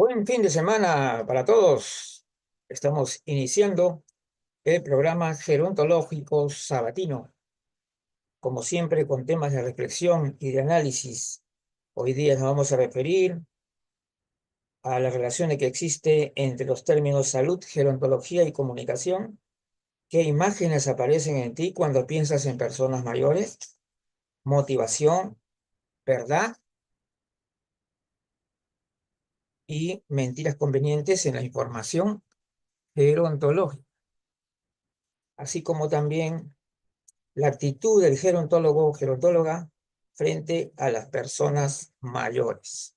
Buen fin de semana para todos. Estamos iniciando el programa gerontológico sabatino, como siempre con temas de reflexión y de análisis. Hoy día nos vamos a referir a la relación que existe entre los términos salud, gerontología y comunicación. ¿Qué imágenes aparecen en ti cuando piensas en personas mayores? Motivación, verdad y mentiras convenientes en la información gerontológica, así como también la actitud del gerontólogo o gerontóloga frente a las personas mayores.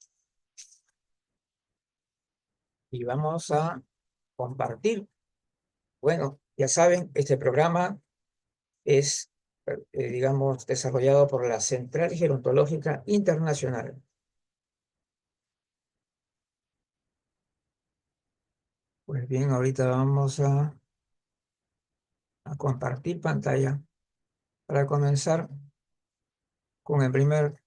Y vamos a compartir. Bueno, ya saben, este programa es, digamos, desarrollado por la Central Gerontológica Internacional. Pues bien, ahorita vamos a compartir pantalla para comenzar con el primer.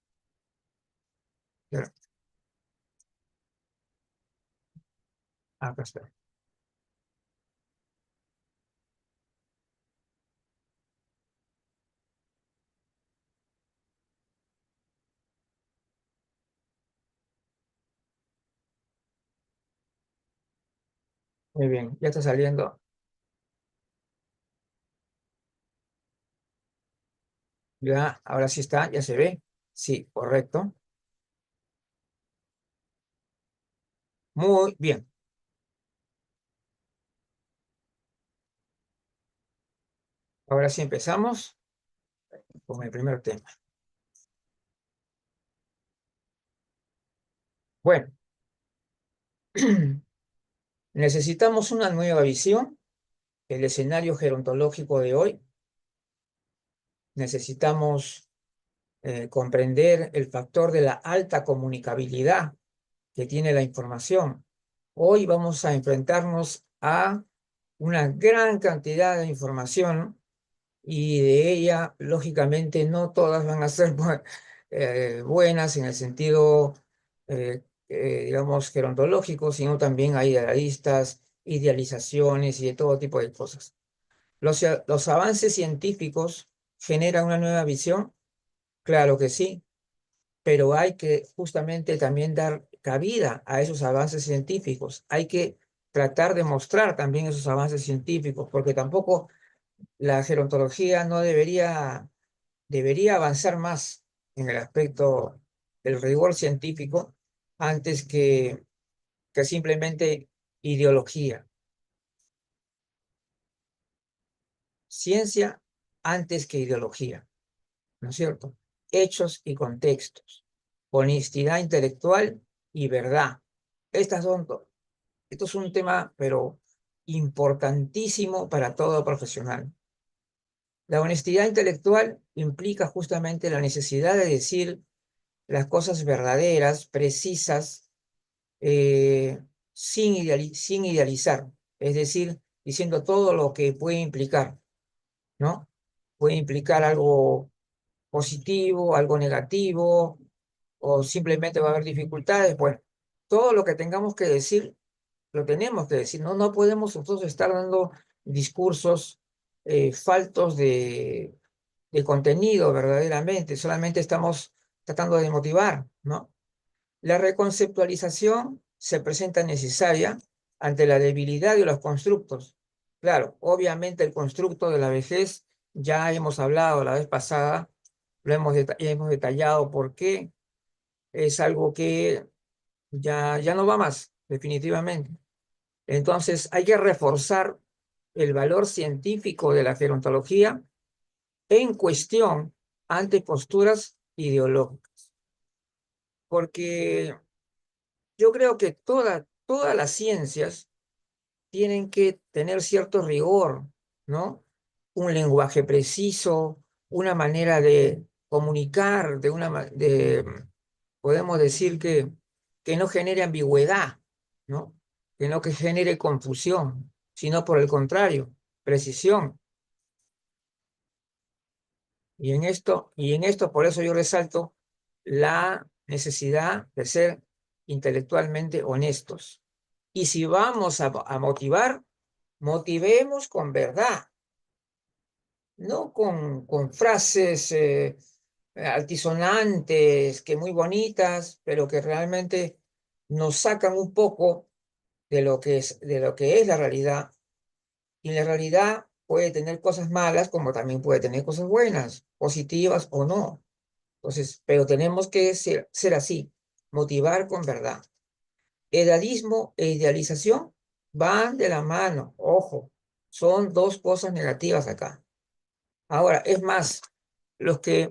Acá está. Muy bien, ya está saliendo. Ya, ahora sí está, ya se ve. Sí, correcto. Muy bien. Ahora sí empezamos con el primer tema. Bueno, necesitamos una nueva visión. El escenario gerontológico de hoy. Necesitamos comprender el factor de la alta comunicabilidad que tiene la información. Hoy vamos a enfrentarnos a una gran cantidad de información y de ella, lógicamente, no todas van a ser buenas en el sentido, digamos, gerontológico, sino también hay idealistas, idealizaciones y de todo tipo de cosas. Los avances científicos generan una nueva visión, claro que sí, pero hay que justamente también dar cabida a esos avances científicos. Hay que tratar de mostrar también esos avances científicos, porque tampoco la gerontología no debería avanzar más en el aspecto del rigor científico antes que simplemente ideología. Ciencia antes que ideología, ¿no es cierto? Hechos y contextos, honestidad intelectual y verdad. Estas son, esto es un tema, pero importantísimo para todo profesional. La honestidad intelectual implica justamente la necesidad de decir las cosas verdaderas, precisas, sin idealizar, es decir, diciendo todo lo que puede implicar, ¿no? Puede implicar algo positivo, algo negativo, o simplemente va a haber dificultades. Bueno, todo lo que tengamos que decir, lo tenemos que decir. No podemos nosotros estar dando discursos faltos de contenido verdaderamente, solamente estamos tratando de motivar, ¿no? La reconceptualización se presenta necesaria ante la debilidad de los constructos. Claro, obviamente el constructo de la vejez, ya hemos hablado la vez pasada, ya hemos detallado por qué es algo que ya no va más, definitivamente. Entonces hay que reforzar el valor científico de la gerontología en cuestión ante posturas ideológicas, porque yo creo que todas las ciencias tienen que tener cierto rigor, ¿no? Un lenguaje preciso, una manera de comunicar, podemos decir que no genere ambigüedad, ¿no? Que no que genere confusión, sino por el contrario, precisión. Y en esto, por eso yo resalto la necesidad de ser intelectualmente honestos. Y si vamos a motivar, motivemos con verdad, no con frases altisonantes, que muy bonitas, pero que realmente nos sacan un poco de lo que es la realidad. Y la realidad puede tener cosas malas, como también puede tener cosas buenas, positivas o no. Entonces, pero tenemos que ser así, motivar con verdad. Edadismo e idealización van de la mano, ojo, son dos cosas negativas acá. Ahora, es más,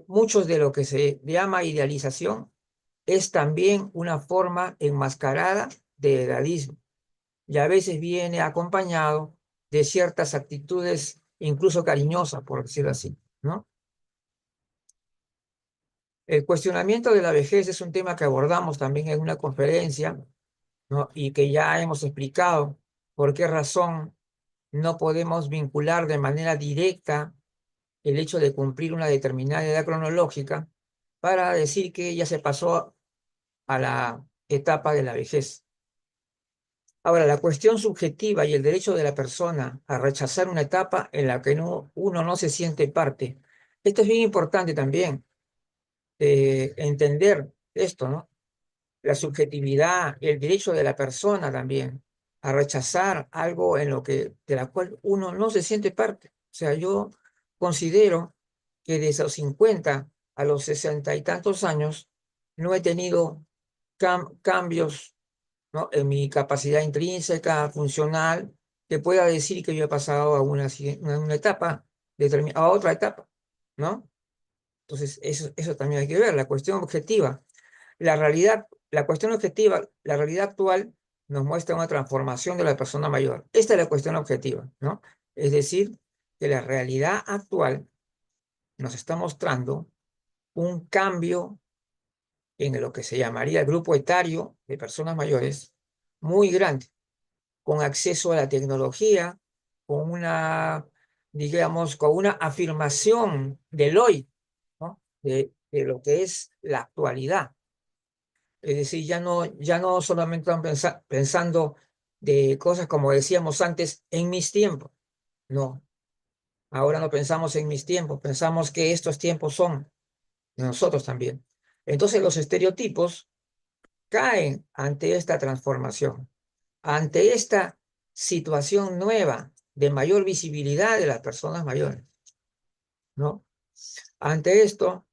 muchos de lo que se llama idealización es también una forma enmascarada de edadismo y a veces viene acompañado de ciertas actitudes, incluso cariñosas, por decirlo así, ¿no? El cuestionamiento de la vejez es un tema que abordamos también en una conferencia, ¿no? Y que ya hemos explicado por qué razón no podemos vincular de manera directa el hecho de cumplir una determinada edad cronológica para decir que ya se pasó a la etapa de la vejez. Ahora, la cuestión subjetiva y el derecho de la persona a rechazar una etapa en la que uno no se siente parte. Esto es bien importante también, entender esto, ¿no? La subjetividad, el derecho de la persona también a rechazar algo de la cual uno no se siente parte. O sea, yo considero que desde los 50 a los 60 y tantos años no he tenido cambios, ¿no? En mi capacidad intrínseca, funcional, que pueda decir que yo he pasado a una etapa, a otra etapa, ¿no? Entonces, eso también hay que ver, la cuestión objetiva. La cuestión objetiva, la realidad actual nos muestra una transformación de la persona mayor. Esta es la cuestión objetiva, ¿no? Es decir, que la realidad actual nos está mostrando un cambio en lo que se llamaría el grupo etario de personas mayores muy grande, con acceso a la tecnología, con digamos, con una afirmación del hoy, ¿no? De lo que es la actualidad. Es decir, ya no solamente están pensando de cosas como decíamos antes, en mis tiempos. No, ahora no pensamos en mis tiempos, pensamos que estos tiempos son de nosotros también. Entonces los estereotipos caen ante esta transformación, ante esta situación nueva de mayor visibilidad de las personas mayores, ¿no? Ante esto,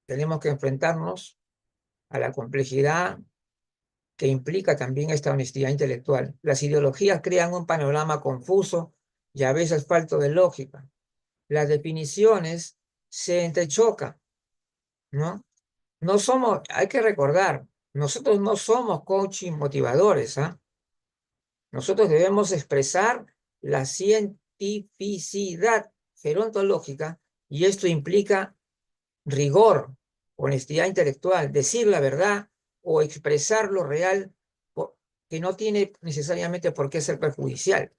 tenemos que enfrentarnos a la complejidad que implica también esta honestidad intelectual. Las ideologías crean un panorama confuso y a veces falto de lógica. Las definiciones se entrechocan, ¿no? No somos, hay que recordar, nosotros no somos coaching motivadores, ¿ah? Nosotros debemos expresar la cientificidad gerontológica y esto implica rigor, honestidad intelectual, decir la verdad o expresar lo real que no tiene necesariamente por qué ser perjudicial.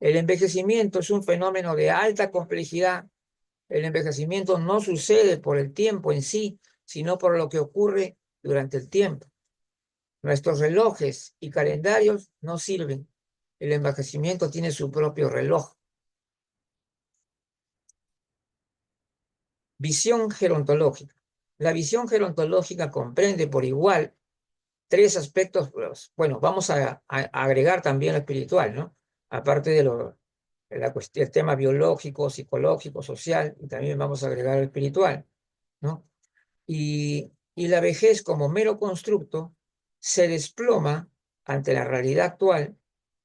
El envejecimiento es un fenómeno de alta complejidad. El envejecimiento no sucede por el tiempo en sí, sino por lo que ocurre durante el tiempo. Nuestros relojes y calendarios no sirven. El envejecimiento tiene su propio reloj. Visión gerontológica. La visión gerontológica comprende por igual tres aspectos. Bueno, vamos a agregar también lo espiritual, ¿no? Aparte el tema biológico, psicológico, social, y también vamos a agregar el espiritual, ¿no? Y la vejez como mero constructo se desploma ante la realidad actual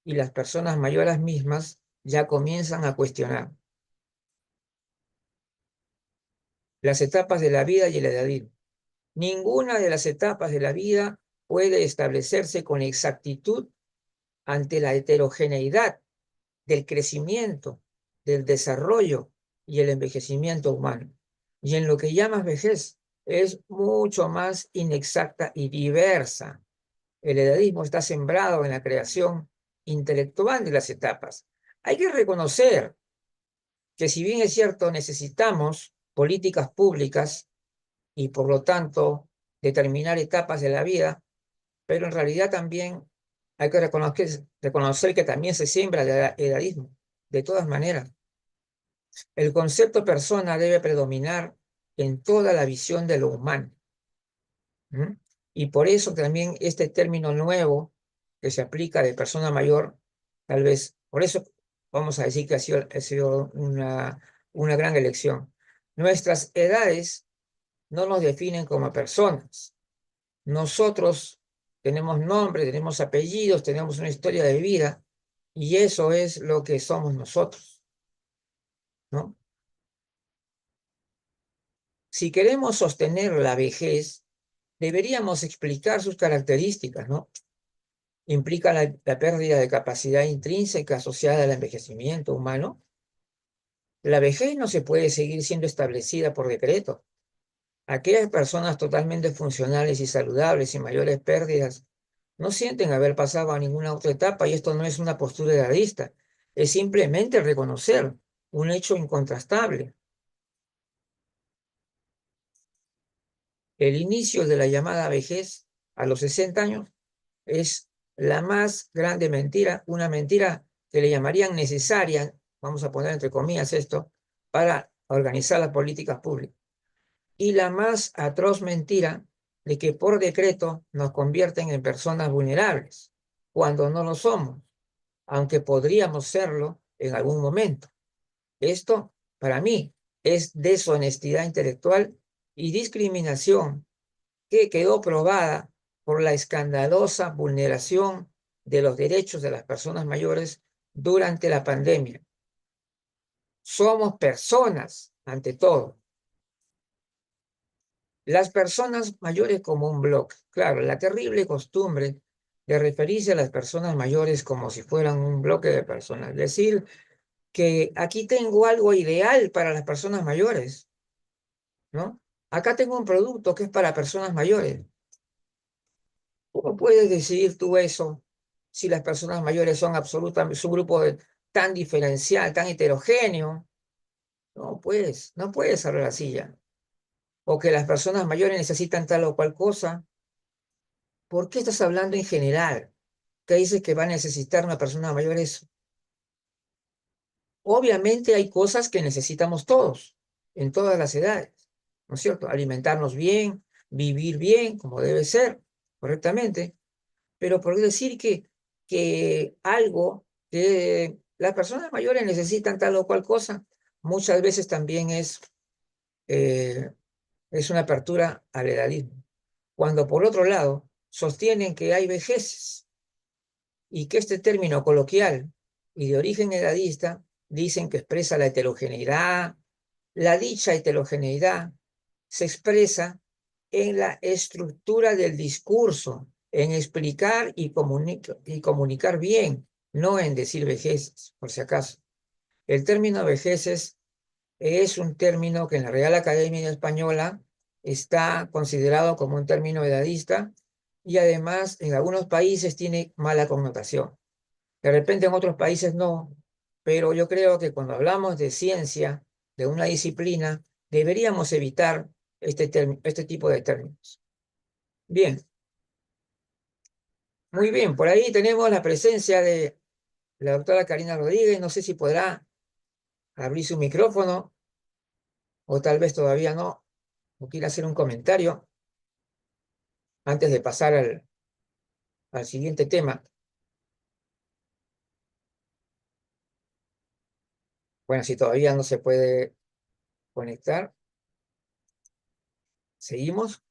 y las personas mayores mismas ya comienzan a cuestionar las etapas de la vida y el edadismo. Ninguna de las etapas de la vida puede establecerse con exactitud ante la heterogeneidad del crecimiento, del desarrollo y el envejecimiento humano. Y en lo que llamas vejez es mucho más inexacta y diversa. El edadismo está sembrado en la creación intelectual de las etapas. Hay que reconocer que si bien es cierto necesitamos políticas públicas y por lo tanto determinar etapas de la vida, pero en realidad también hay que reconocer que también se siembra el edadismo, de todas maneras. El concepto persona debe predominar en toda la visión de lo humano. ¿Mm? Y por eso también este término nuevo que se aplica de persona mayor, tal vez, por eso vamos a decir que ha sido una gran elección. Nuestras edades no nos definen como personas. Nosotros tenemos nombre, tenemos apellidos, tenemos una historia de vida, y eso es lo que somos nosotros, ¿no? Si queremos sostener la vejez, deberíamos explicar sus características, ¿no? Implica la pérdida de capacidad intrínseca asociada al envejecimiento humano. La vejez no se puede seguir siendo establecida por decreto. Aquellas personas totalmente funcionales y saludables sin mayores pérdidas no sienten haber pasado a ninguna otra etapa, y esto no es una postura edadista, es simplemente reconocer un hecho incontrastable. El inicio de la llamada vejez a los 60 años es la más grande mentira, una mentira que le llamarían necesaria, vamos a poner entre comillas esto, para organizar las políticas públicas. Y la más atroz mentira de que por decreto nos convierten en personas vulnerables, cuando no lo somos, aunque podríamos serlo en algún momento. Esto, para mí, es deshonestidad intelectual y discriminación que quedó probada por la escandalosa vulneración de los derechos de las personas mayores durante la pandemia. Somos personas, ante todo. Las personas mayores como un bloque. Claro, la terrible costumbre de referirse a las personas mayores como si fueran un bloque de personas. Decir que aquí tengo algo ideal para las personas mayores, ¿no? Acá tengo un producto que es para personas mayores. ¿Cómo puedes decidir tú eso si las personas mayores son absolutamente, es un grupo tan diferencial, tan heterogéneo? No puedes, no puedes hablar así ya. O que las personas mayores necesitan tal o cual cosa. ¿Por qué estás hablando en general? ¿Qué dices que va a necesitar una persona mayor eso? Obviamente hay cosas que necesitamos todos, en todas las edades, ¿no es cierto? Alimentarnos bien, vivir bien, como debe ser, correctamente. Pero por decir que algo que las personas mayores necesitan tal o cual cosa, muchas veces también eh, es una apertura al edadismo. Cuando por otro lado sostienen que hay vejeces y que este término coloquial y de origen edadista dicen que expresa la heterogeneidad, la dicha heterogeneidad se expresa en la estructura del discurso, en explicar y comunicar bien, no en decir vejeces, por si acaso. El término vejeces es un término que en la Real Academia Española está considerado como un término edadista, y además en algunos países tiene mala connotación. De repente en otros países no, pero yo creo que cuando hablamos de ciencia, de una disciplina, deberíamos evitar este tipo de términos. Bien, muy bien, por ahí tenemos la presencia de la doctora Karina Rodríguez. No sé si podrá abrir su micrófono o tal vez todavía no, o quiera hacer un comentario antes de pasar al siguiente tema. Bueno, si todavía no se puede conectar, seguimos.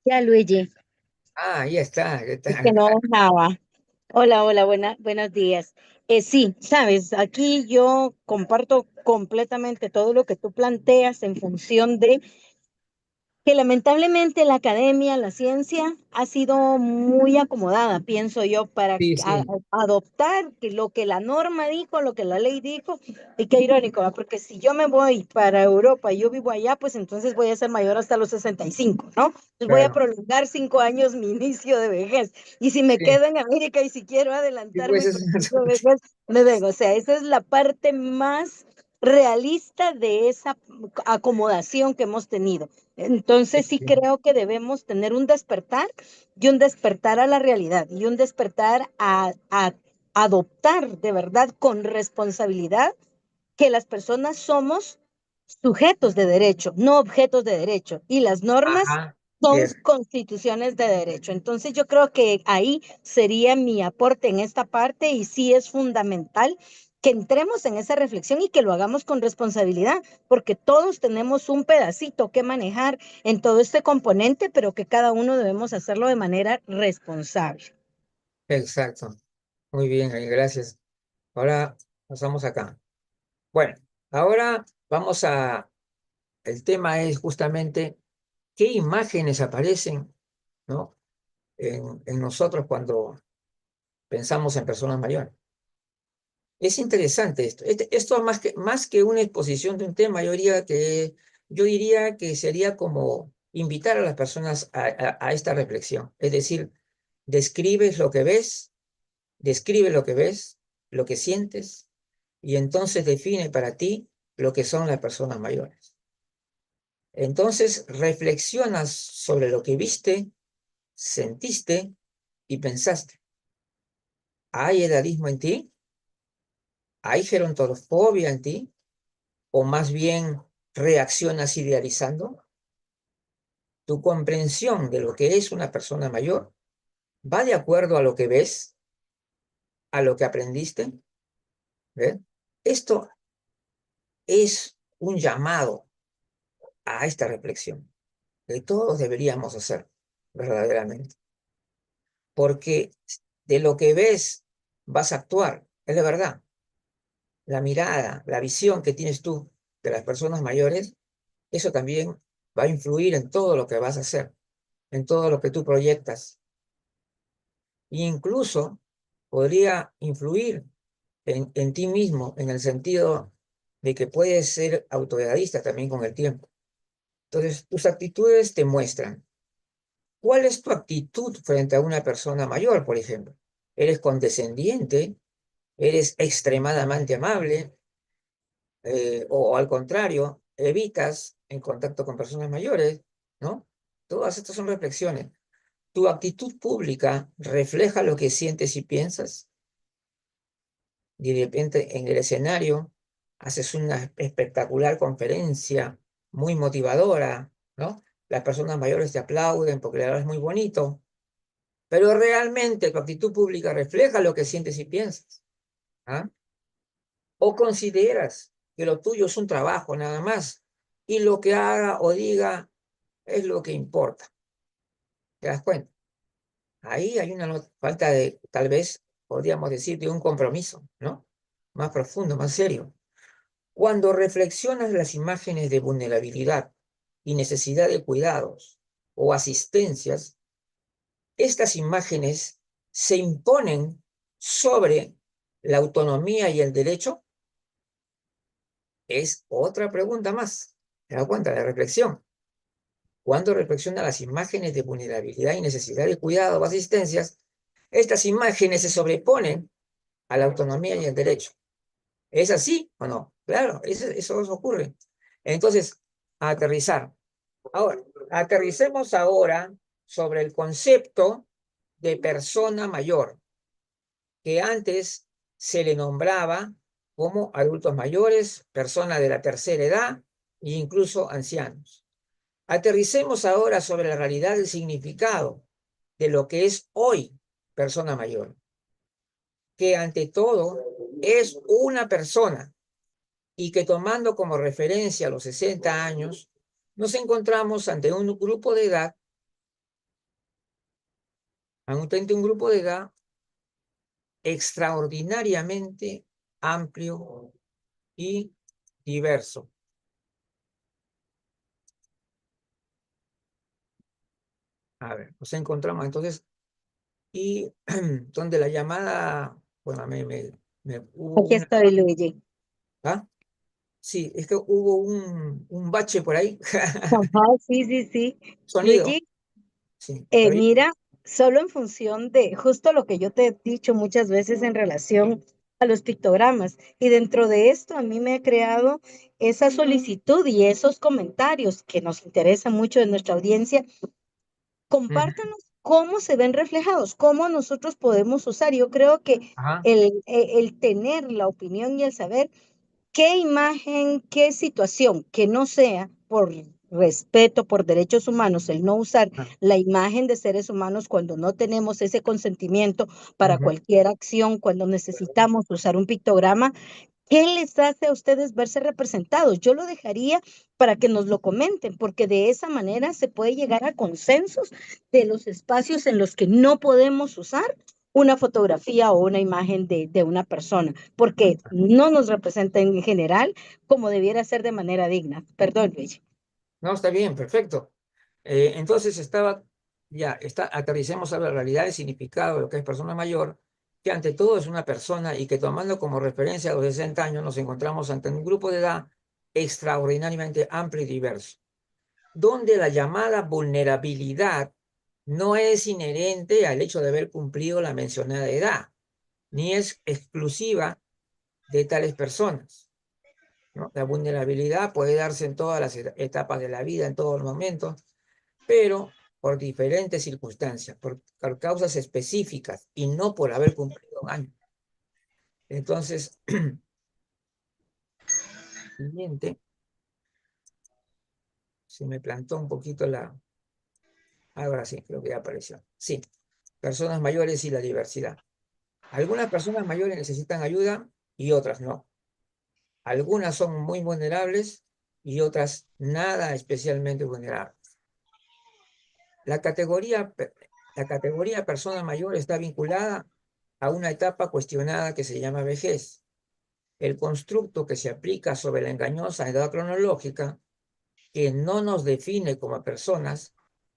Ya, Luigi, Ah, ahí está, ¿qué es que tal? no dejaba. Hola, hola, buenos días. Sí, sabes, aquí yo comparto completamente todo lo que tú planteas en función de que lamentablemente la academia, la ciencia, ha sido muy acomodada, pienso yo, para Sí, sí, adoptar que lo que la norma dijo, lo que la ley dijo, y qué irónico, ¿va? Porque si yo me voy para Europa y yo vivo allá, pues entonces voy a ser mayor hasta los 65, ¿no? Entonces voy a claro. prolongar 5 años mi inicio de vejez. Y si me Sí, quedo en América y si quiero sí, adelantar pues mi es una proceso de vejez, me vengo. O sea, esa es la parte más realista de esa acomodación que hemos tenido. Entonces sí creo que debemos tener un despertar y un despertar a la realidad y un despertar a adoptar de verdad con responsabilidad que las personas somos sujetos de derecho, no objetos de derecho, y las normas Ajá, son es, constituciones de derecho. Entonces yo creo que ahí sería mi aporte en esta parte y sí es fundamental que entremos en esa reflexión y que lo hagamos con responsabilidad, porque todos tenemos un pedacito que manejar en todo este componente, pero que cada uno debemos hacerlo de manera responsable. exacto. Muy bien, ahí, gracias. Ahora pasamos acá. Bueno, ahora vamos a, el tema es justamente qué imágenes aparecen, ¿no? En nosotros cuando pensamos en personas mayores. Es interesante esto. Esto más que una exposición de un tema, yo diría que sería como invitar a las personas a esta reflexión. Es decir, describes lo que ves, describe lo que ves, lo que sientes, y entonces define para ti lo que son las personas mayores. Entonces reflexionas sobre lo que viste, sentiste y pensaste. ¿Hay edadismo en ti? ¿Hay gerontofobia en ti? ¿O más bien reaccionas idealizando? ¿Tu comprensión de lo que es una persona mayor va de acuerdo a lo que ves, a lo que aprendiste? ¿Ves? Esto es un llamado a esta reflexión que todos deberíamos hacer verdaderamente, porque de lo que ves vas a actuar, es la verdad. La mirada, la visión que tienes tú de las personas mayores, eso también va a influir en todo lo que vas a hacer, en todo lo que tú proyectas. E incluso podría influir en ti mismo, en el sentido de que puedes ser autodidacta también con el tiempo. Entonces, tus actitudes te muestran. ¿Cuál es tu actitud frente a una persona mayor, por ejemplo? ¿Eres condescendiente? ¿Eres extremadamente amable? O al contrario, evitas el contacto con personas mayores, ¿no? Todas estas son reflexiones. ¿Tu actitud pública refleja lo que sientes y piensas? Y de repente en el escenario haces una espectacular conferencia muy motivadora, ¿no? Las personas mayores te aplauden porque la verdad es muy bonito, pero realmente tu actitud pública refleja lo que sientes y piensas. ¿Ah? ¿O consideras que lo tuyo es un trabajo nada más y lo que haga o diga es lo que importa? ¿Te das cuenta? Ahí hay una falta de, tal vez, podríamos decir, de un compromiso, ¿no? Más profundo, más serio. Cuando reflexionas las imágenes de vulnerabilidad y necesidad de cuidados o asistencias, estas imágenes se imponen sobre la autonomía y el derecho. Es otra pregunta más. ¿Te das cuenta? La reflexión. Cuando reflexiona las imágenes de vulnerabilidad y necesidad de cuidado o asistencias, estas imágenes se sobreponen a la autonomía y el derecho. ¿Es así o no? Claro, eso ocurre. Entonces, a aterrizar. Ahora, aterricemos ahora sobre el concepto de persona mayor, que antes se le nombraba como adultos mayores, personas de la tercera edad e incluso ancianos. Aterricemos ahora sobre la realidad del significado de lo que es hoy persona mayor, que ante todo es una persona y que tomando como referencia los 60 años, nos encontramos ante un grupo de edad extraordinariamente amplio y diverso. A ver, nos encontramos entonces, y donde la llamada, bueno, hubo Aquí una, estoy, Luigi. ¿ah? Sí, es que hubo un bache por ahí, Ajá, sí, sí, sí. sonido, Luigi, sí, pero mira, solo en función de justo lo que yo te he dicho muchas veces en relación a los pictogramas. Y dentro de esto a mí me ha creado esa solicitud y esos comentarios que nos interesan mucho de nuestra audiencia. Ujú. Compártanos cómo se ven reflejados, cómo nosotros podemos usar. Yo creo que Ajá, el tener la opinión y el saber qué imagen, qué situación, que no sea por respeto, por derechos humanos, el no usar ajá, la imagen de seres humanos cuando no tenemos ese consentimiento para ujú. cualquier acción, cuando necesitamos usar un pictograma, ¿qué les hace a ustedes verse representados? Yo lo dejaría para que nos lo comenten, porque de esa manera se puede llegar a consensos de los espacios en los que no podemos usar una fotografía o una imagen de una persona, porque no nos representa en general como debiera ser de manera digna. Perdón, Luis. No, está bien, perfecto. Entonces aterricemos a la realidad del significado de lo que es persona mayor, que ante todo es una persona y que tomando como referencia a los 60 años nos encontramos ante un grupo de edad extraordinariamente amplio y diverso, donde la llamada vulnerabilidad no es inherente al hecho de haber cumplido la mencionada edad, ni es exclusiva de tales personas, ¿no? La vulnerabilidad puede darse en todas las etapas de la vida, en todos los momentos, pero por diferentes circunstancias, por causas específicas y no por haber cumplido un año. Entonces, siguiente, se me plantó un poquito la... Ahora sí, creo que ya apareció. Sí, personas mayores y la diversidad. Algunas personas mayores necesitan ayuda y otras no. Algunas son muy vulnerables y otras nada especialmente vulnerables. La categoría, la categoría persona mayor está vinculada a una etapa cuestionada que se llama vejez. El constructo que se aplica sobre la engañosa edad cronológica, que no nos define como personas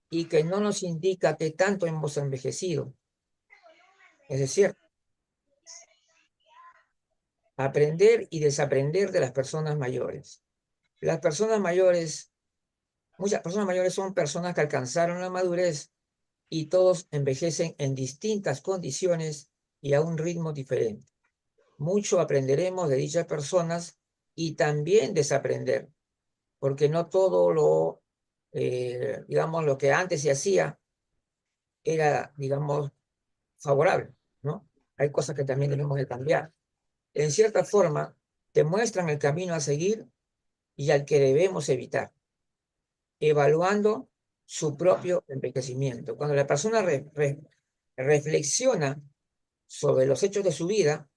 y que no nos indica qué tanto hemos envejecido. Es decir, aprender y desaprender de las personas mayores. Las personas mayores, muchas personas mayores son personas que alcanzaron la madurez y todos envejecen en distintas condiciones y a un ritmo diferente. Mucho aprenderemos de dichas personas y también desaprender, porque no todo digamos, lo que antes se hacía era, digamos, favorable, ¿no? Hay cosas que también tenemos que cambiar. En cierta forma, te muestran el camino a seguir y al que debemos evitar, evaluando su propio envejecimiento. Cuando la persona reflexiona sobre los hechos de su vida,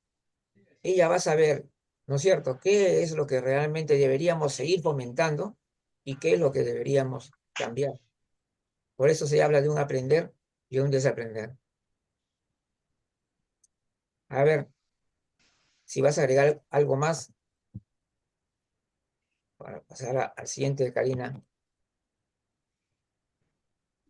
ella va a saber, ¿no es cierto?, qué es lo que realmente deberíamos seguir fomentando y qué es lo que deberíamos cambiar. Por eso se habla de un aprender y un desaprender. A ver, si vas a agregar algo más para pasar al siguiente, Karina.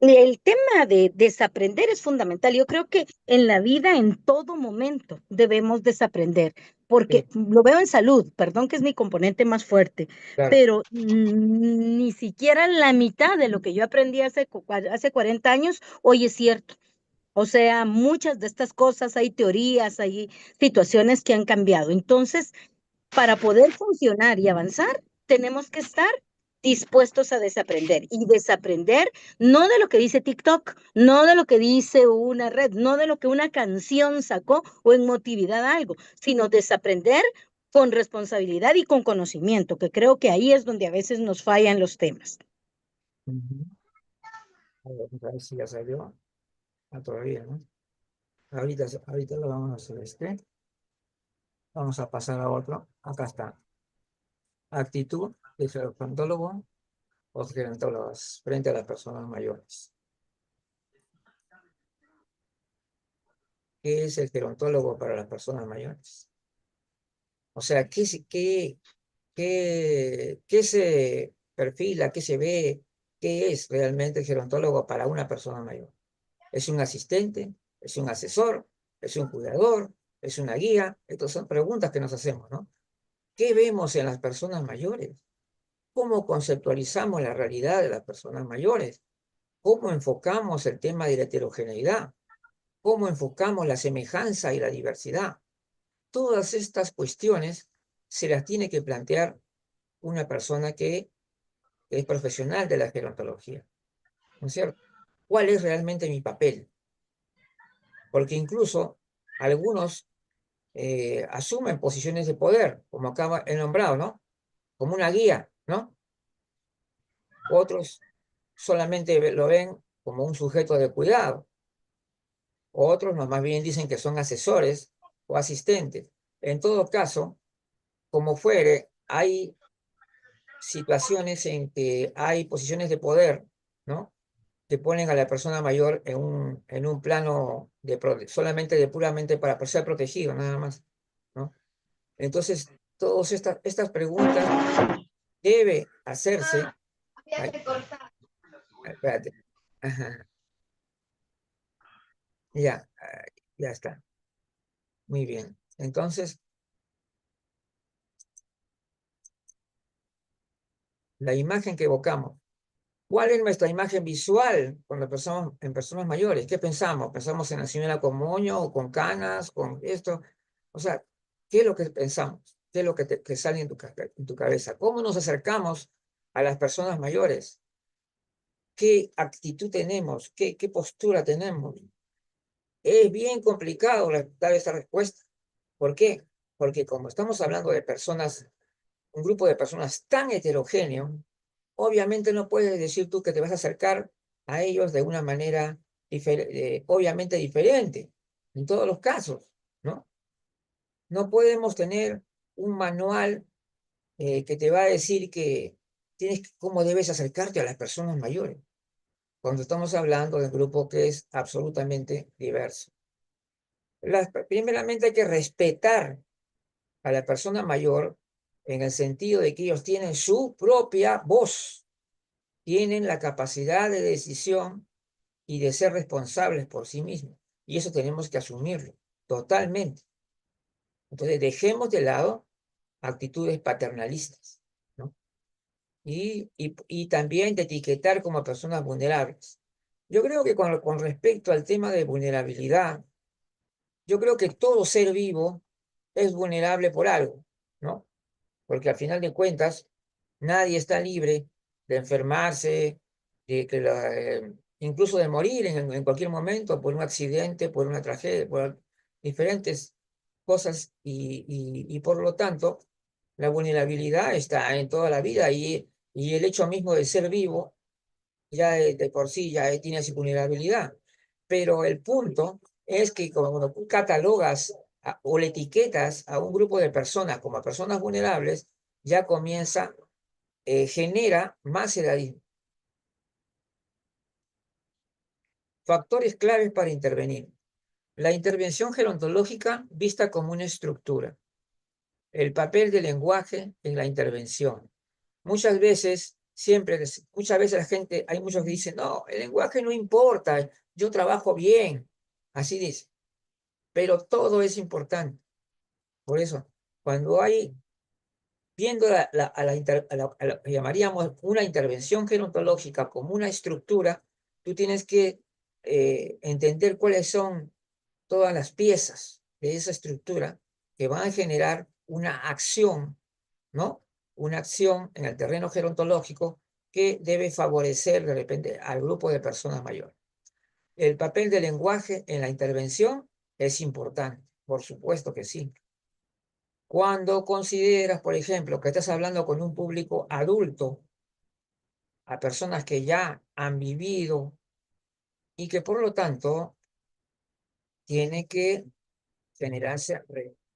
El tema de desaprender es fundamental. Yo creo que en la vida, en todo momento, debemos desaprender, porque Sí, lo veo en salud, perdón que es mi componente más fuerte, claro. pero ni siquiera la mitad de lo que yo aprendí hace 40 años hoy es cierto. O sea, muchas de estas cosas, hay teorías, hay situaciones que han cambiado. Entonces, para poder funcionar y avanzar, tenemos que estar dispuestos a desaprender y desaprender no de lo que dice TikTok, no de lo que dice una red, no de lo que una canción sacó o en motividad algo, sino desaprender con responsabilidad y con conocimiento, que creo que ahí es donde a veces nos fallan los temas. Ujú. A ver si ya salió. Ah, todavía, ¿no? Ahorita lo vamos a hacer Vamos a pasar a otro. Acá está. Actitud de gerontólogo o gerontólogos frente a las personas mayores. ¿Qué es el gerontólogo para las personas mayores? O sea, ¿qué se perfila, qué se ve, qué es realmente el gerontólogo para una persona mayor? ¿Es un asistente? ¿Es un asesor? ¿Es un cuidador? ¿Es una guía? Estas son preguntas que nos hacemos, ¿no? ¿Qué vemos en las personas mayores? ¿Cómo conceptualizamos la realidad de las personas mayores? ¿Cómo enfocamos el tema de la heterogeneidad? ¿Cómo enfocamos la semejanza y la diversidad? Todas estas cuestiones se las tiene que plantear una persona que es profesional de la gerontología, ¿no es cierto? ¿Cuál es realmente mi papel? Porque incluso algunos asumen posiciones de poder, como acá he nombrado, ¿no? Como una guía, ¿no? Otros solamente lo ven como un sujeto de cuidado. Otros más bien dicen que son asesores o asistentes. En todo caso, como fuere, hay situaciones en que hay posiciones de poder, ¿no? Que ponen a la persona mayor en un plano solamente de puramente para ser protegido, nada más, ¿no? Entonces, todas estas preguntas debe hacerse. Ay, espérate. Ajá, ya, ya está. Muy bien. Entonces, la imagen que evocamos. ¿Cuál es nuestra imagen visual cuando pensamos en personas mayores? ¿Qué pensamos? ¿Pensamos en la señora con moño o con canas, con esto? O sea, ¿qué es lo que pensamos? ¿Qué es lo que sale en tu cabeza? ¿Cómo nos acercamos a las personas mayores? ¿Qué actitud tenemos? ¿Qué postura tenemos? Es bien complicado dar esa respuesta. ¿Por qué? Porque como estamos hablando de personas, un grupo de personas tan heterogéneo, obviamente no puedes decir tú que te vas a acercar a ellos de una manera obviamente diferente, en todos los casos, ¿no? No podemos tener un manual que te va a decir cómo debes acercarte a las personas mayores, cuando estamos hablando de un grupo que es absolutamente diverso. Primeramente hay que respetar a la persona mayor en el sentido de que ellos tienen su propia voz, tienen la capacidad de decisión y de ser responsables por sí mismos. Y eso tenemos que asumirlo totalmente. Entonces, dejemos de lado actitudes paternalistas, ¿no? Y también de etiquetar como personas vulnerables. Yo creo que con respecto al tema de vulnerabilidad, yo creo que todo ser vivo es vulnerable por algo, ¿no? Porque al final de cuentas, nadie está libre de enfermarse, incluso de morir en cualquier momento por un accidente, por una tragedia, por diferentes cosas, y por lo tanto, la vulnerabilidad está en toda la vida y el hecho mismo de ser vivo ya de por sí ya tiene su vulnerabilidad. Pero el punto es que cuando tú catalogas o le etiquetas a un grupo de personas como personas vulnerables, ya genera más edadismo. Factores claves para intervenir. La intervención gerontológica vista como una estructura. El papel del lenguaje en la intervención. Muchas veces la gente, hay muchos que dicen, no, el lenguaje no importa, yo trabajo bien, así dice, pero todo es importante. Por eso, cuando hay, viendo a lo que llamaríamos una intervención gerontológica como una estructura, tú tienes que entender cuáles son todas las piezas de esa estructura que van a generar una acción, ¿no? Una acción en el terreno gerontológico que debe favorecer de repente al grupo de personas mayores. El papel del lenguaje en la intervención es importante, por supuesto que sí. Cuando consideras, por ejemplo, que estás hablando con un público adulto, a personas que ya han vivido y que por lo tanto tiene que generarse,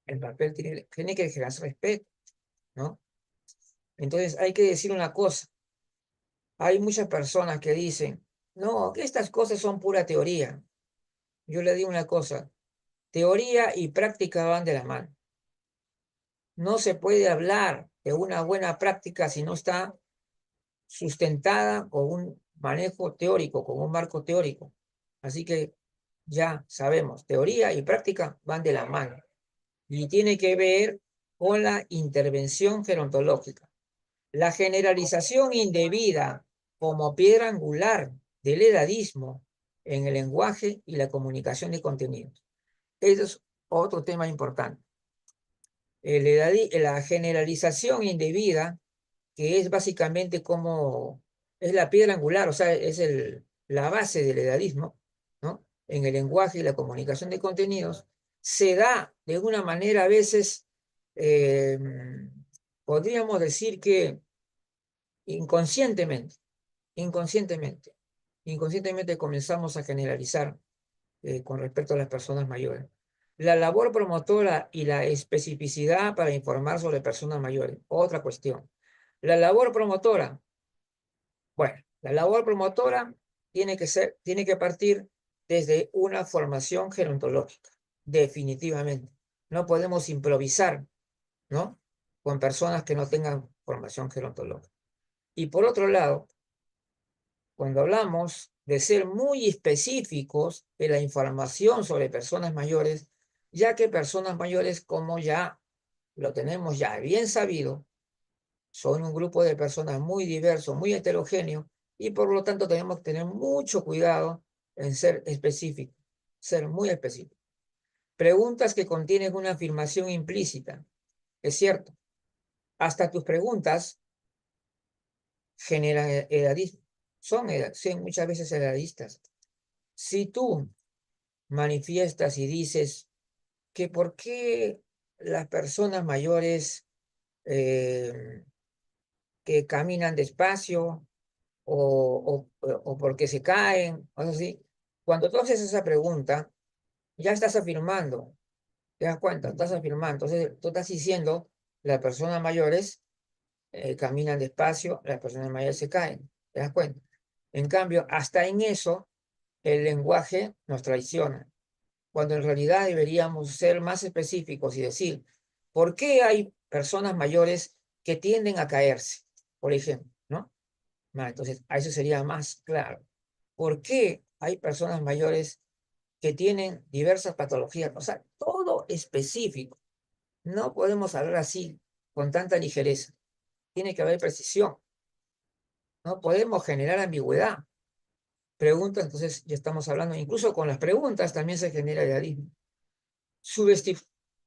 el papel tiene que generarse respeto, ¿no? Entonces hay que decir una cosa. Hay muchas personas que dicen, no, que estas cosas son pura teoría. Yo le digo una cosa, teoría y práctica van de la mano. No se puede hablar de una buena práctica si no está sustentada con un manejo teórico, con un marco teórico. Así que ya sabemos, teoría y práctica van de la mano y tiene que ver con la intervención gerontológica. La generalización indebida como piedra angular del edadismo en el lenguaje y la comunicación de contenidos. Eso es otro tema importante. La generalización indebida, que es básicamente como, es la piedra angular, o sea, es la base del edadismo, ¿no? En el lenguaje y la comunicación de contenidos, se da de una manera a veces, eh, podríamos decir que inconscientemente, inconscientemente, inconscientemente comenzamos a generalizar con respecto a las personas mayores. La labor promotora y la especificidad para informar sobre personas mayores, otra cuestión. La labor promotora, bueno, la labor promotora tiene que partir desde una formación gerontológica, definitivamente. No podemos improvisar, ¿no? Con personas que no tengan formación gerontológica. Y por otro lado, cuando hablamos de ser muy específicos en la información sobre personas mayores, ya que personas mayores, como ya lo tenemos ya bien sabido, son un grupo de personas muy diverso, muy heterogéneo, y por lo tanto tenemos que tener mucho cuidado en ser específicos, ser muy específicos. Preguntas que contienen una afirmación implícita. Es cierto, hasta tus preguntas generan edadismo, son muchas veces edadistas. Si tú manifiestas y dices que por qué las personas mayores eh, que caminan despacio o porque se caen, o así, cuando tú haces esa pregunta, ya estás afirmando, ¿te das cuenta? Estás afirmando. Entonces, tú estás diciendo, las personas mayores caminan despacio, las personas mayores se caen, ¿te das cuenta? En cambio, hasta en eso, el lenguaje nos traiciona, cuando en realidad deberíamos ser más específicos y decir, ¿por qué hay personas mayores que tienden a caerse? Por ejemplo, ¿no? Entonces, a eso sería más claro. ¿Por qué hay personas mayores que tienen diversas patologías? O sea, todo específico. No podemos hablar así con tanta ligereza. Tiene que haber precisión. No podemos generar ambigüedad. Pregunta, entonces ya estamos hablando, incluso con las preguntas también se genera idealismo.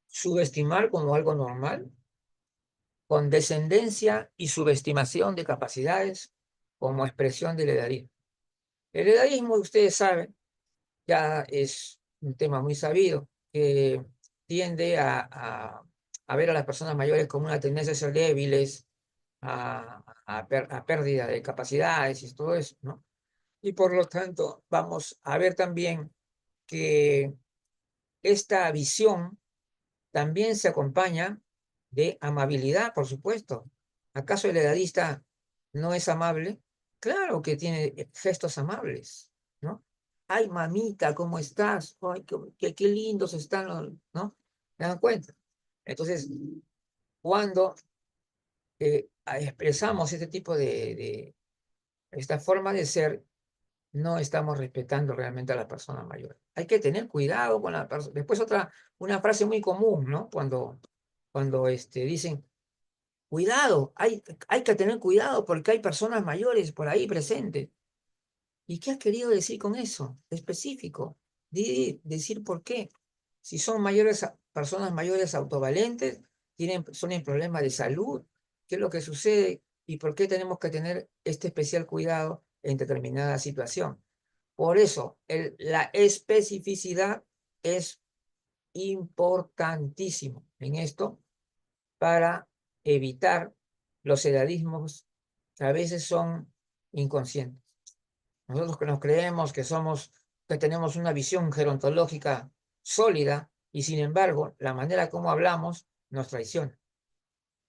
Subestimar como algo normal, condescendencia y subestimación de capacidades como expresión del edadismo. El edadismo, ustedes saben, ya es un tema muy sabido, que tiende a ver a las personas mayores como una tendencia a ser débiles, a pérdida de capacidades y todo eso, ¿no? Y por lo tanto, vamos a ver también que esta visión también se acompaña de amabilidad, por supuesto. ¿Acaso el edadista no es amable? Claro que tiene gestos amables, ¿no? Ay, mamita, ¿cómo estás? Ay, qué lindos están, ¿no? ¿Me dan cuenta? Entonces, cuando expresamos este tipo esta forma de ser, no estamos respetando realmente a la persona mayor. Hay que tener cuidado con la persona. Después una frase muy común, ¿no? Cuando dicen, cuidado, hay que tener cuidado porque hay personas mayores por ahí presentes. ¿Y qué has querido decir con eso? Específico. Decir por qué. Si son personas mayores autovalentes, son en problemas de salud, ¿qué es lo que sucede? ¿Y por qué tenemos que tener este especial cuidado en determinada situación? Por eso, la especificidad es importantísimo en esto para evitar los edadismos que a veces son inconscientes. Nosotros que nos creemos que tenemos una visión gerontológica sólida y sin embargo la manera como hablamos nos traiciona.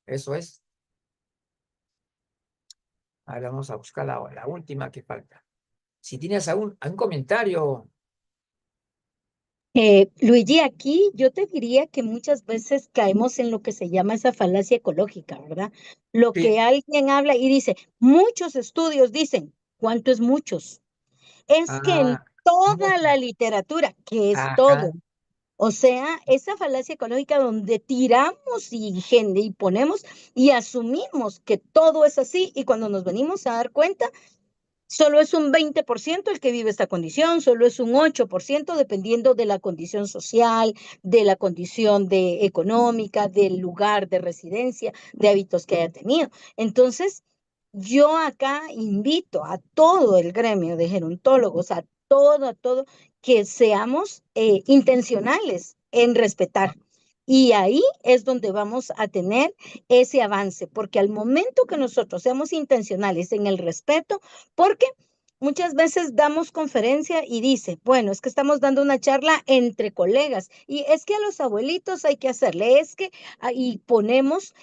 Eso es. Ahora vamos a buscar la última que falta. Si tienes algún comentario, Luigi, aquí yo te diría que muchas veces caemos en lo que se llama esa falacia ecológica, ¿verdad? Lo sí. que alguien habla y dice, muchos estudios dicen, ¿cuánto es muchos? Es que en Ah, toda mucho. la literatura, que es todo, Ajá. o sea, esa falacia ecológica donde tiramos y ponemos y asumimos que todo es así y cuando nos venimos a dar cuenta, Solo es un 20% el que vive esta condición, solo es un 8% dependiendo de la condición social, de la condición económica, del lugar de residencia, de hábitos que haya tenido. Entonces, yo acá invito a todo el gremio de gerontólogos, a todo, que seamos intencionales en respetar. Y ahí es donde vamos a tener ese avance, porque al momento que nosotros seamos intencionales en el respeto, porque muchas veces damos conferencia y dice, bueno, es que estamos dando una charla entre colegas y es que a los abuelitos hay que hacerle, es que y ponemos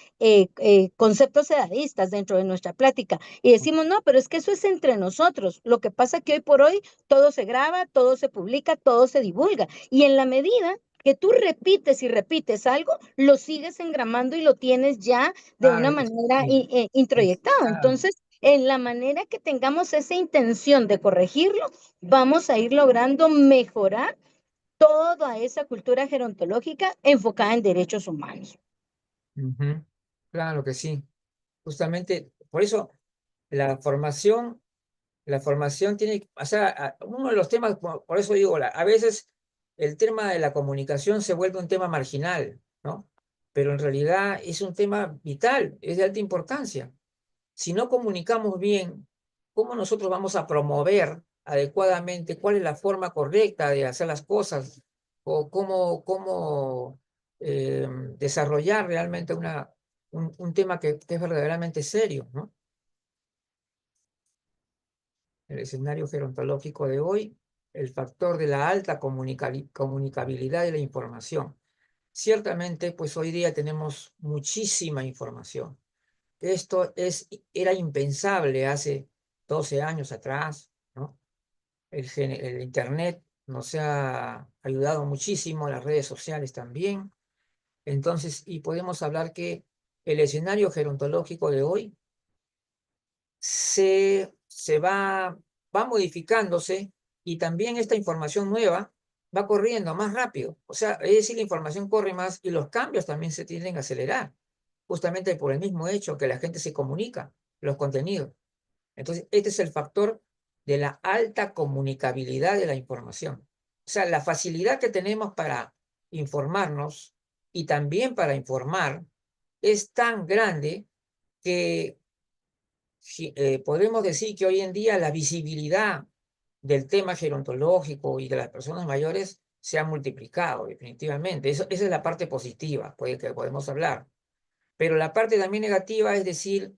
conceptos edadistas dentro de nuestra plática y decimos, no, pero es que eso es entre nosotros. Lo que pasa que hoy por hoy todo se graba, todo se publica, todo se divulga y en la medida que tú repites y repites algo, lo sigues engramando y lo tienes ya de una Claro que manera sí. introyectado. Claro. Entonces, en la manera que tengamos esa intención de corregirlo, vamos a ir logrando mejorar toda esa cultura gerontológica enfocada en derechos humanos. Ujú. Claro que sí. Justamente, por eso la formación, la formación tiene, o sea, uno de los temas, por eso digo, a veces el tema de la comunicación se vuelve un tema marginal, ¿no? Pero en realidad es un tema vital, es de alta importancia. Si no comunicamos bien, ¿cómo nosotros vamos a promover adecuadamente cuál es la forma correcta de hacer las cosas? O cómo desarrollar realmente un tema que es verdaderamente serio, ¿no? El escenario gerontológico de hoy, el factor de la alta comunicabilidad de la información. Ciertamente, pues hoy día tenemos muchísima información. Era impensable hace 12 años atrás, ¿no? El Internet nos ha ayudado muchísimo, las redes sociales también. Entonces, y podemos hablar que el escenario gerontológico de hoy va modificándose y también esta información nueva va corriendo más rápido. O sea, es decir, la información corre más y los cambios también se tienden a acelerar, justamente por el mismo hecho que la gente se comunica, los contenidos. Entonces, este es el factor de la alta comunicabilidad de la información. O sea, la facilidad que tenemos para informarnos y también para informar es tan grande que podemos decir que hoy en día la visibilidad del tema gerontológico y de las personas mayores se ha multiplicado definitivamente. Esa es la parte positiva que podemos hablar. Pero la parte también negativa es decir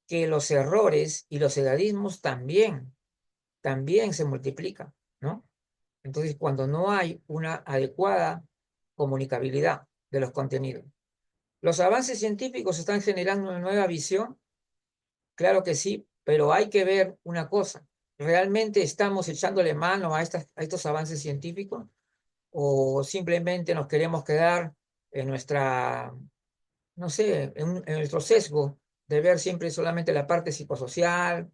que los errores y los edadismos también se multiplican, ¿no? Entonces, cuando no hay una adecuada comunicabilidad de los contenidos. Los avances científicos están generando una nueva visión. Claro que sí, pero hay que ver una cosa. ¿Realmente estamos echándole mano a estos avances científicos o simplemente nos queremos quedar en nuestra, no sé, en nuestro sesgo de ver siempre solamente la parte psicosocial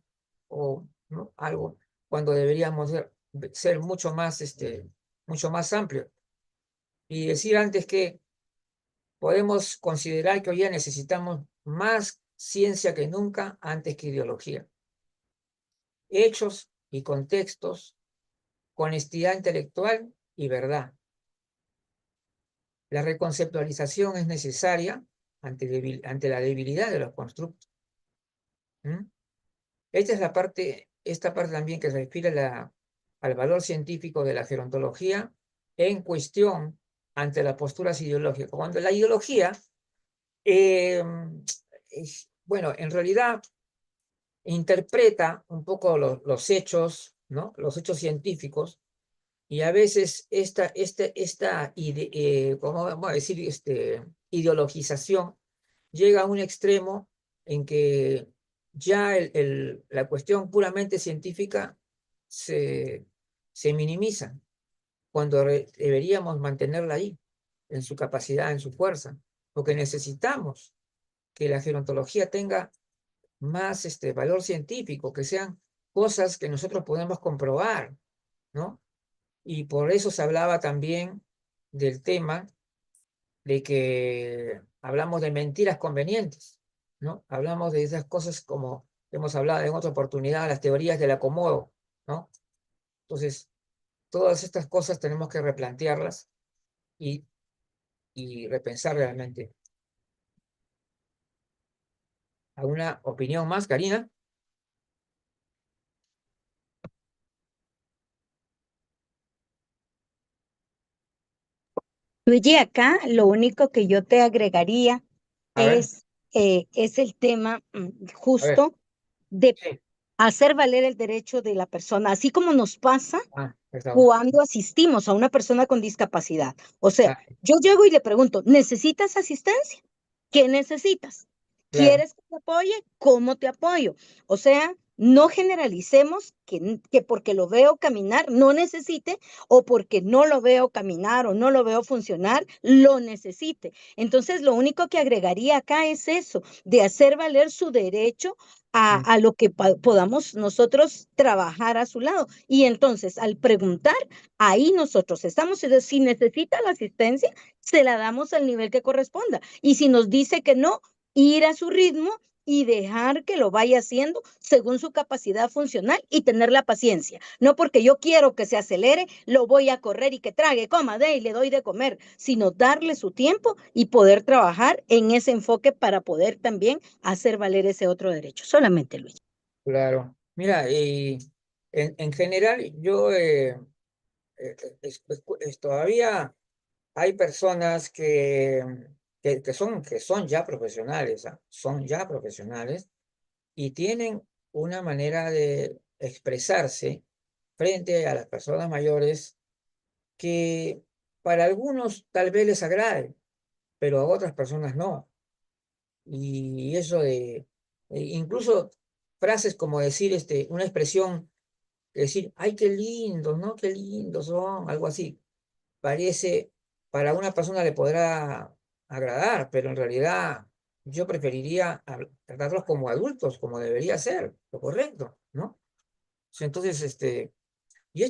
o ¿no? algo cuando deberíamos ser mucho más amplios? Y decir antes que podemos considerar que hoy día necesitamos más ciencia que nunca antes que ideología. Hechos y contextos, honestidad intelectual y verdad. La reconceptualización es necesaria ante la debilidad de los constructos. ¿Mm? Esta parte también que se refiere al valor científico de la gerontología en cuestión ante las posturas ideológicas. Cuando la ideología, eh, bueno, en realidad interpreta un poco los hechos, ¿no? Los hechos científicos. Y a veces ¿cómo vamos a decir? Ideologización llega a un extremo en que ya la cuestión puramente científica se, se minimiza, cuando deberíamos mantenerla ahí, en su capacidad, en su fuerza, porque necesitamos que la gerontología tenga más valor científico, que sean cosas que nosotros podemos comprobar, ¿no? Y por eso se hablaba también del tema de que hablamos de mentiras convenientes, ¿no? Hablamos de esas cosas como hemos hablado en otra oportunidad, las teorías del acomodo, ¿no? Entonces, todas estas cosas tenemos que replantearlas y, y repensar realmente. ¿Alguna opinión más, Karina? Luigi, acá lo único que yo te agregaría A ver, es el tema a ver. justo de Sí. hacer valer el derecho de la persona, así como nos pasa Ah, está bueno. cuando asistimos a una persona con discapacidad. O sea, Ah, yo llego y le pregunto, ¿necesitas asistencia? ¿Qué necesitas? claro. ¿Quieres que te apoye? ¿Cómo te apoyo? O sea, no generalicemos que porque lo veo caminar no necesite o porque no lo veo caminar o no lo veo funcionar, lo necesite. Entonces, lo único que agregaría acá es eso, de hacer valer su derecho Mm, a lo que podamos nosotros trabajar a su lado. Y entonces, al preguntar, ahí nosotros estamos, si necesita la asistencia, se la damos al nivel que corresponda. Y si nos dice que no, ir a su ritmo y dejar que lo vaya haciendo según su capacidad funcional y tener la paciencia. No porque yo quiero que se acelere, lo voy a correr y que trague, coma, de y le doy de comer, sino darle su tiempo y poder trabajar en ese enfoque para poder también hacer valer ese otro derecho. Solamente, Luis. claro. Mira, y en general yo todavía hay personas que son ya profesionales, ¿ah? Son ya profesionales y tienen una manera de expresarse frente a las personas mayores que para algunos tal vez les agrade, pero a otras personas no. Y eso incluso frases como decir una expresión, decir, ay, qué lindos, ¿no? Qué lindos son, algo así. Parece, para una persona le podrá agradar, pero en realidad yo preferiría tratarlos como adultos, como debería ser, lo correcto, ¿no? Entonces, y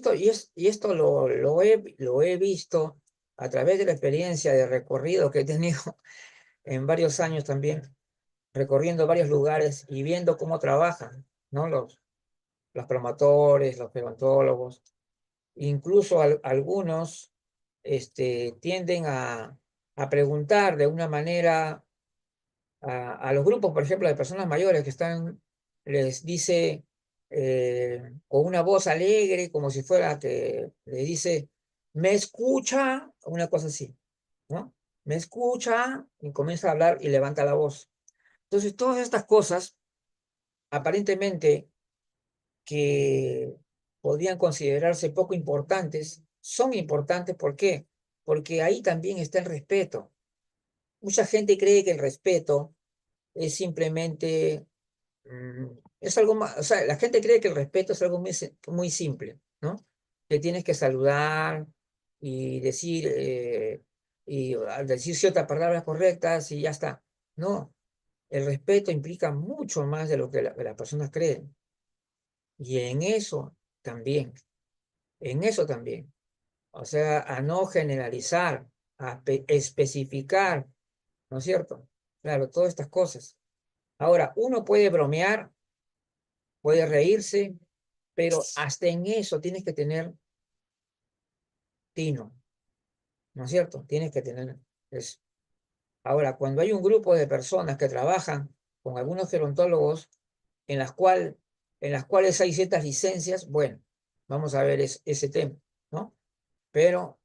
esto lo he visto a través de la experiencia de recorrido que he tenido en varios años también, recorriendo varios lugares y viendo cómo trabajan, ¿no? Los promotores, los gerontólogos, incluso algunos tienden a preguntar de una manera a los grupos, por ejemplo, de personas mayores que están, les dice con una voz alegre, como si fuera que le dice, ¿me escucha? Una cosa así, ¿no? ¿Me escucha? Y comienza a hablar y levanta la voz. Entonces, todas estas cosas, aparentemente que podrían considerarse poco importantes, son importantes. ¿Por qué? Porque ahí también está el respeto. Mucha gente cree que el respeto es simplemente, es algo más, o sea, la gente cree que el respeto es algo muy simple, ¿no? Que tienes que saludar y decir, y al decir ciertas palabras correctas y ya está. No, el respeto implica mucho más de lo que las personas creen. Y en eso también. O sea, a no generalizar, a especificar, ¿no es cierto? Claro, todas estas cosas. Ahora, uno puede bromear, puede reírse, pero hasta en eso tienes que tener tino, ¿no es cierto? Tienes que tener eso. Ahora, cuando hay un grupo de personas que trabajan con algunos gerontólogos en las cuales hay ciertas licencias, bueno, vamos a ver ese tema, ¿no? Pero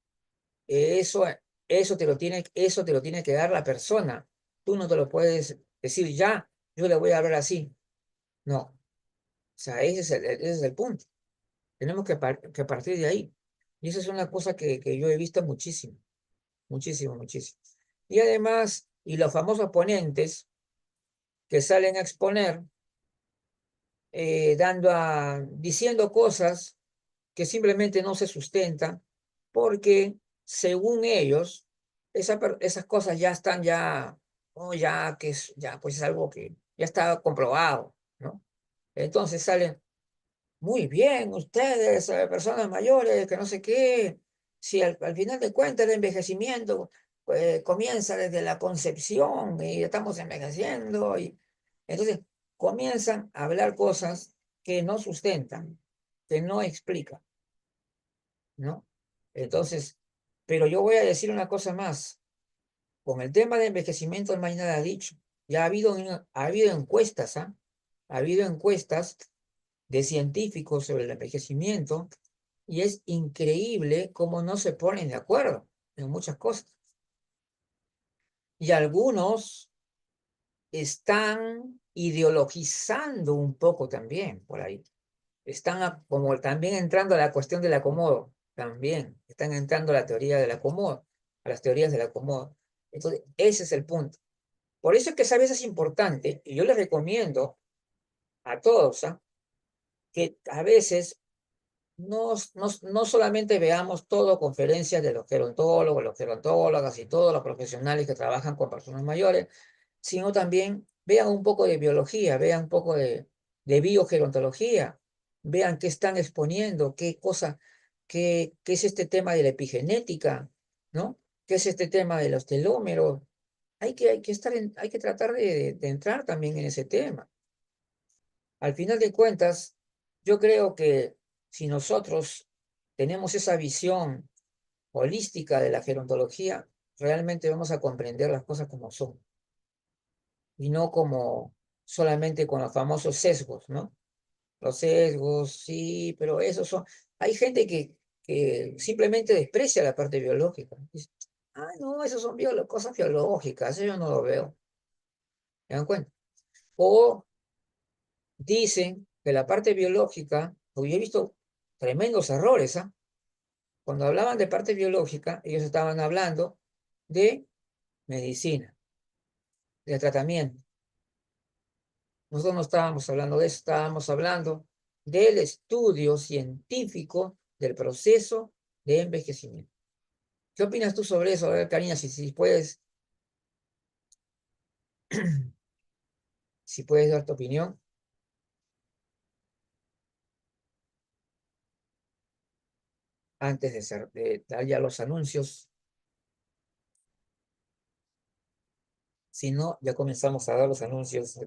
eso, eso te lo tiene que dar la persona. Tú no te lo puedes decir ya, yo le voy a hablar así. No, o sea, ese es el punto. Tenemos que partir de ahí. Y esa es una cosa que yo he visto muchísimo, muchísimo, muchísimo. Y además, y los famosos ponentes que salen a exponer, diciendo cosas que simplemente no se sustentan, porque según ellos, esas cosas ya están ya, oh, ya que es, ya pues es algo que ya está comprobado, ¿no? Entonces salen, muy bien, ustedes, personas mayores, que no sé qué, si al final de cuentas el envejecimiento comienza desde la concepción y estamos envejeciendo, y entonces comienzan a hablar cosas que no sustentan, que no explican, ¿no? Entonces, pero yo voy a decir una cosa más. Con el tema de envejecimiento no hay nada dicho. Ya ha habido encuestas, ¿ah? Ha habido encuestas de científicos sobre el envejecimiento y es increíble cómo no se ponen de acuerdo en muchas cosas. Y algunos están ideologizando un poco también por ahí. Están como también entrando a la cuestión del acomodo, también están entrando a la teoría del acomodo, a las teorías del acomodo. Entonces, ese es el punto. Por eso es que esa vez es importante, y yo les recomiendo a todos, ¿ah?, que a veces no solamente veamos todo conferencias de los gerontólogas y todos los profesionales que trabajan con personas mayores, sino también vean un poco de biología, vean un poco de biogerontología, vean qué están exponiendo, qué es este tema de la epigenética, ¿no? ¿Qué es este tema de los telómeros? Hay que tratar de entrar también en ese tema. Al final de cuentas, yo creo que si nosotros tenemos esa visión holística de la gerontología, realmente vamos a comprender las cosas como son y no como solamente con los famosos sesgos, ¿no? Los sesgos, sí, pero esos son... Hay gente que simplemente desprecia la parte biológica. Dice, ah, no, esos son cosas biológicas, eso yo no lo veo. ¿Se dan cuenta? O dicen que la parte biológica, porque yo he visto tremendos errores, ¿ah? Cuando hablaban de parte biológica, ellos estaban hablando de medicina, de tratamiento. Nosotros no estábamos hablando de eso, estábamos hablando del estudio científico del proceso de envejecimiento. ¿Qué opinas tú sobre eso? A ver, Karina, si puedes, si puedes dar tu opinión antes de dar ya los anuncios. Si no, ya comenzamos a dar los anuncios.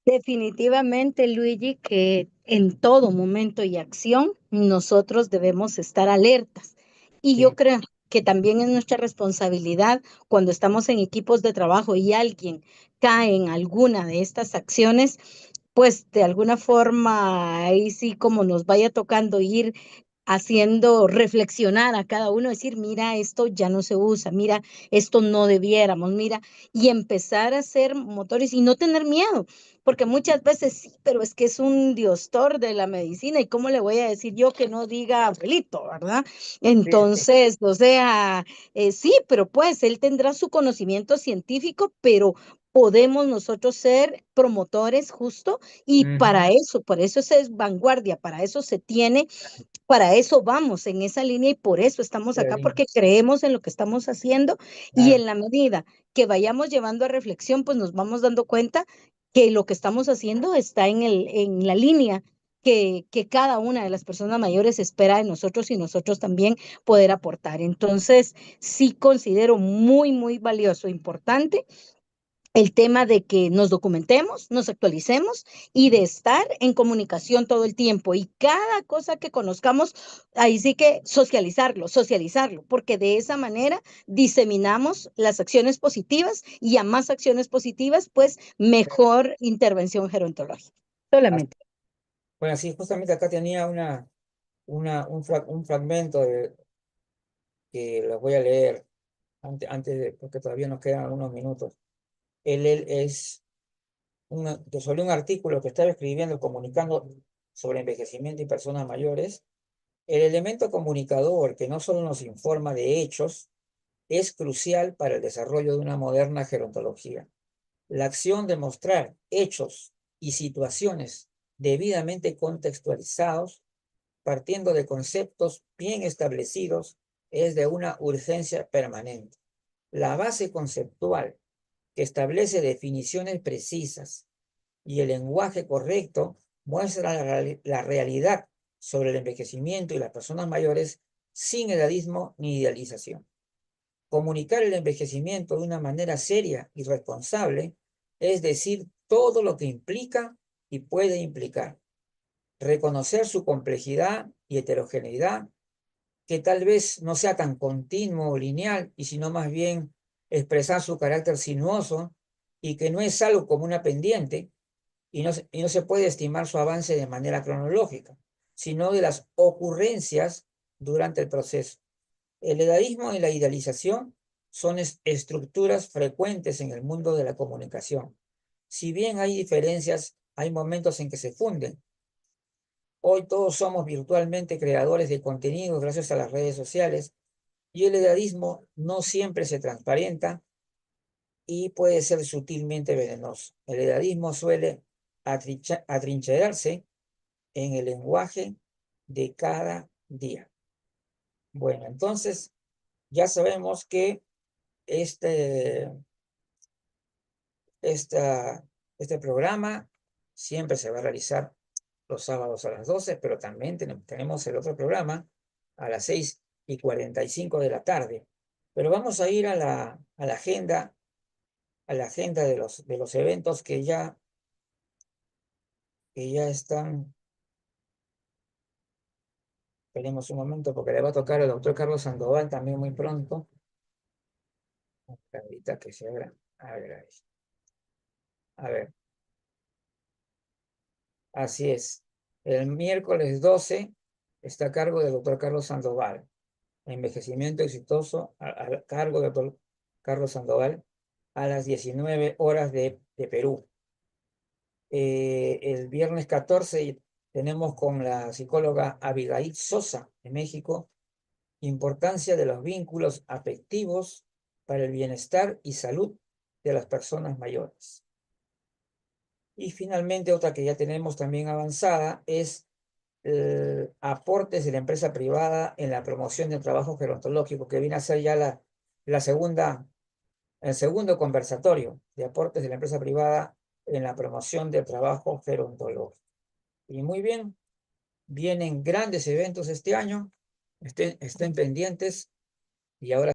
Definitivamente, Luigi, que en todo momento y acción nosotros debemos estar alertas. Y yo Sí. creo que también es nuestra responsabilidad cuando estamos en equipos de trabajo y alguien cae en alguna de estas acciones, pues de alguna forma, ahí sí como nos vaya tocando ir haciendo reflexionar a cada uno, decir, mira, esto ya no se usa, mira, esto no debiéramos, mira, y empezar a ser motores y no tener miedo, porque muchas veces sí, pero es que es un diostor de la medicina y cómo le voy a decir yo que no diga abuelito, ¿verdad? Sí, sí. Entonces, o sea, sí, pero pues él tendrá su conocimiento científico, pero podemos nosotros ser promotores justo y Ujú. para eso, por eso es vanguardia, para eso se tiene, para eso vamos en esa línea y por eso estamos acá, Claro, porque creemos en lo que estamos haciendo y claro. en la medida que vayamos llevando a reflexión, pues nos vamos dando cuenta que lo que estamos haciendo está en la línea que cada una de las personas mayores espera de nosotros y nosotros también poder aportar. Entonces, sí considero muy, muy valioso, importante el tema de que nos documentemos, nos actualicemos y de estar en comunicación todo el tiempo. Y cada cosa que conozcamos, ahí sí que socializarlo, porque de esa manera diseminamos las acciones positivas y a más acciones positivas, pues mejor intervención gerontológica. Así- Solamente. Bueno, sí, justamente acá tenía un fragmento que lo voy a leer porque todavía nos quedan algunos minutos. Él es sobre un artículo que estaba escribiendo comunicando sobre envejecimiento y personas mayores. El elemento comunicador que no solo nos informa de hechos es crucial para el desarrollo de una moderna gerontología. La acción de mostrar hechos y situaciones debidamente contextualizados, partiendo de conceptos bien establecidos, es de una urgencia permanente. La base conceptual que establece definiciones precisas y el lenguaje correcto muestra la realidad sobre el envejecimiento y las personas mayores sin edadismo ni idealización. Comunicar el envejecimiento de una manera seria y responsable, es decir, todo lo que implica, y puede implicar reconocer su complejidad y heterogeneidad, que tal vez no sea tan continuo o lineal, y sino más bien expresar su carácter sinuoso y que no es algo como una pendiente y no se puede estimar su avance de manera cronológica, sino de las ocurrencias durante el proceso. El edadismo y la idealización son estructuras frecuentes en el mundo de la comunicación. Si bien hay diferencias, hay momentos en que se funden. Hoy todos somos virtualmente creadores de contenido gracias a las redes sociales y el edadismo no siempre se transparenta y puede ser sutilmente venenoso. El edadismo suele atrincherarse en el lenguaje de cada día. Bueno, entonces ya sabemos que este, este programa siempre se va a realizar los sábados a las 12, pero también tenemos el otro programa a las 6:45 de la tarde. Pero vamos a ir a la agenda de los eventos que ya están. Esperemos un momento porque le va a tocar al doctor Carlos Sandoval también muy pronto. Ahorita que se abra. A ver, ahí. A ver, así es. El miércoles 12 está a cargo del doctor Carlos Sandoval. Envejecimiento exitoso a cargo del doctor Carlos Sandoval a las 19 horas de Perú. El viernes 14 tenemos con la psicóloga Abigail Sosa de México, importancia de los vínculos afectivos para el bienestar y salud de las personas mayores. Y finalmente otra que ya tenemos también avanzada es aportes de la empresa privada en la promoción del trabajo gerontológico, que viene a ser ya la segunda, el segundo conversatorio de aportes de la empresa privada en la promoción del trabajo gerontológico. Y muy bien, vienen grandes eventos este año, estén pendientes y ahora